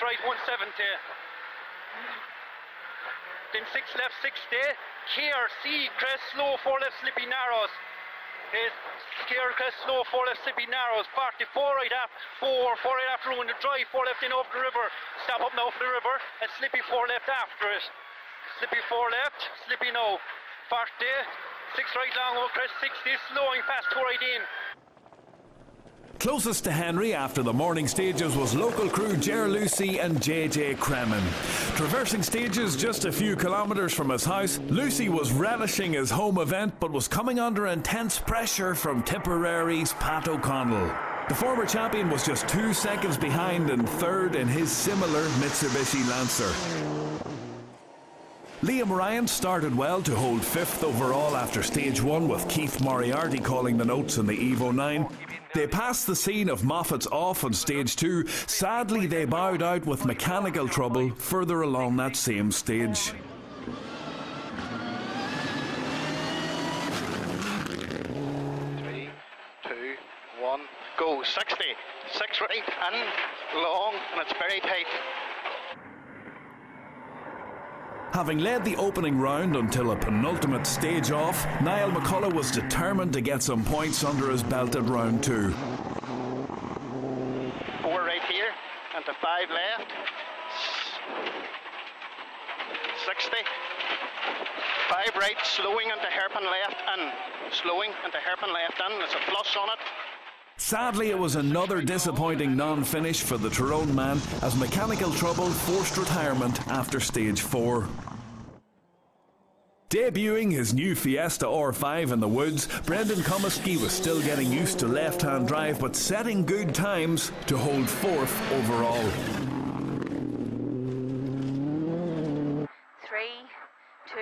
right, 170. Then 6 left, 60. KRC, crest, slow, 4 left, slippy, narrows. KR crest, slow, 4 left, slippy, narrows. 44 right after, 4 right after ruin the drive, 4 left in over the river. Stop up now for the river, and slippy 4 left after it. Slippy 4 left, slippy now. 40, 6 right long over crest, 60, slowing past 2 right in. Closest to Henry after the morning stages was local crew Ger Lucy and JJ Kremen. Traversing stages just a few kilometres from his house, Lucy was relishing his home event but was coming under intense pressure from Tipperary's Pat O'Connell. The former champion was just 2 seconds behind and third in his similar Mitsubishi Lancer. Liam Ryan started well to hold 5th overall after stage 1 with Keith Moriarty calling the notes in the Evo 9. They passed the scene of Moffat's off on stage 2. Sadly, they bowed out with mechanical trouble further along that same stage. Three, two, one, go. 60, 6 right and long, and it's very tight. Having led the opening round until a penultimate stage off, Niall McCullough was determined to get some points under his belt at round 2. 4 right here, and to 5 left. 60. 5 right, slowing into hairpin left in. Slowing into hairpin left in. There's a flush on it. Sadly, it was another disappointing non-finish for the Tyrone man as mechanical trouble forced retirement after stage 4. Debuting his new Fiesta R5 in the woods, Brendan Comiskey was still getting used to left-hand drive but setting good times to hold 4th overall. 3, 2,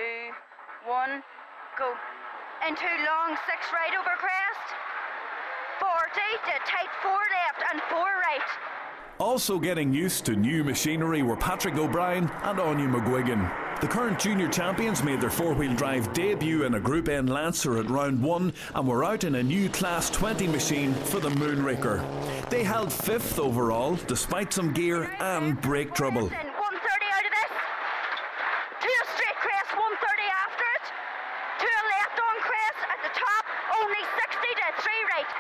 1, go. Into long, 6 right over crest. 40 to tight 4 left and 4 right. Also getting used to new machinery were Patrick O'Brien and Anya McGuigan. The current junior champions made their 4-wheel drive debut in a Group N Lancer at round 1 and were out in a new Class 20 machine for the Moonraker. They held 5th overall despite some gear and brake trouble. 130 out of this. To a straight crest, 130 after it. To a left on crest at the top, only 60 to 3 right.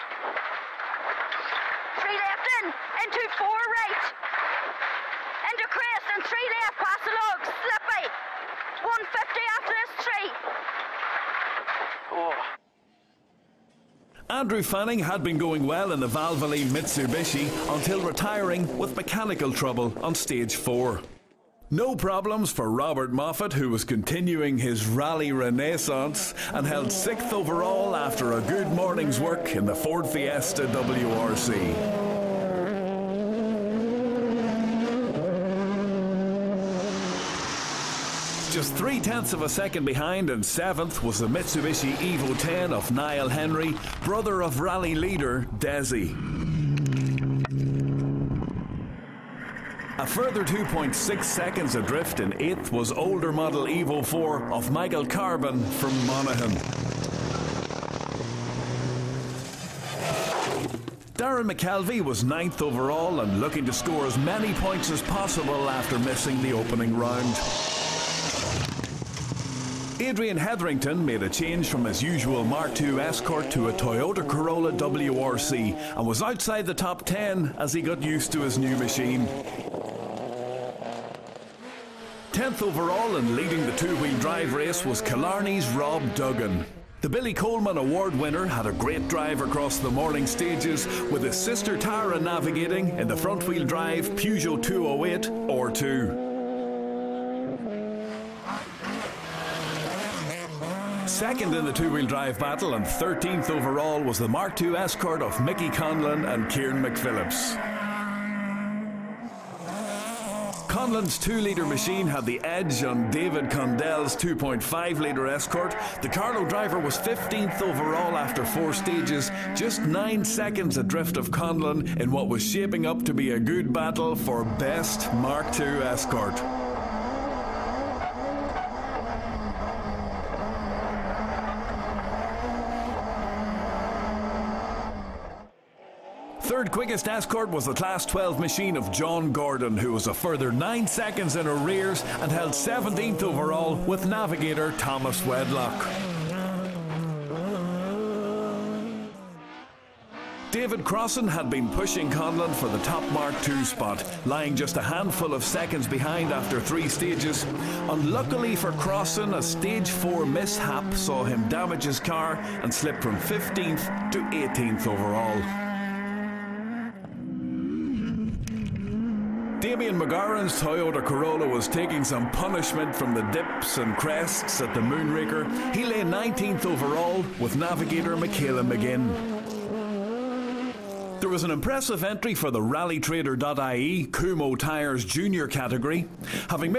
3 left into 4 right. Into crest and 3 left past the log, slippy. 150 after this 3. Oh. Andrew Fanning had been going well in the Valvoline Mitsubishi until retiring with mechanical trouble on stage 4. No problems for Robert Moffat, who was continuing his rally renaissance and held 6th overall after a good morning's work in the Ford Fiesta WRC. Just 0.3 of a second behind and 7th was the Mitsubishi Evo 10 of Niall Henry, brother of rally leader Desi. A further 2.6 seconds adrift in 8th was older model Evo 4 of Michael Carbon from Monaghan. Darren McKelvey was 9th overall and looking to score as many points as possible after missing the opening round. Adrian Hetherington made a change from his usual Mark II Escort to a Toyota Corolla WRC and was outside the top 10 as he got used to his new machine. 10th overall and leading the 2-wheel drive race was Killarney's Rob Duggan. The Billy Coleman Award winner had a great drive across the morning stages with his sister Tara navigating in the front-wheel drive Peugeot 208 R2. Second in the 2-wheel drive battle and 13th overall was the Mark II Escort of Mickey Conlon and Kieran McPhillips. Conlon's 2-litre machine had the edge on David Condell's 2.5-litre Escort. The Carlo driver was 15th overall after 4 stages, just 9 seconds adrift of Conlon in what was shaping up to be a good battle for best Mark II Escort. third quickest escort was the Class 12 machine of John Gordon, who was a further 9 seconds in arrears and held 17th overall with navigator Thomas Wedlock. David Crossan had been pushing Conlon for the top Mark II spot, lying just a handful of seconds behind after 3 stages. Unluckily for Crossan, a stage 4 mishap saw him damage his car and slip from 15th to 18th overall. Damien McGarren's Toyota Corolla was taking some punishment from the dips and crests at the Moonraker. He lay 19th overall with navigator Michaela McGinn. There was an impressive entry for the rallytrader.ie Kumo Tyres Junior category. Having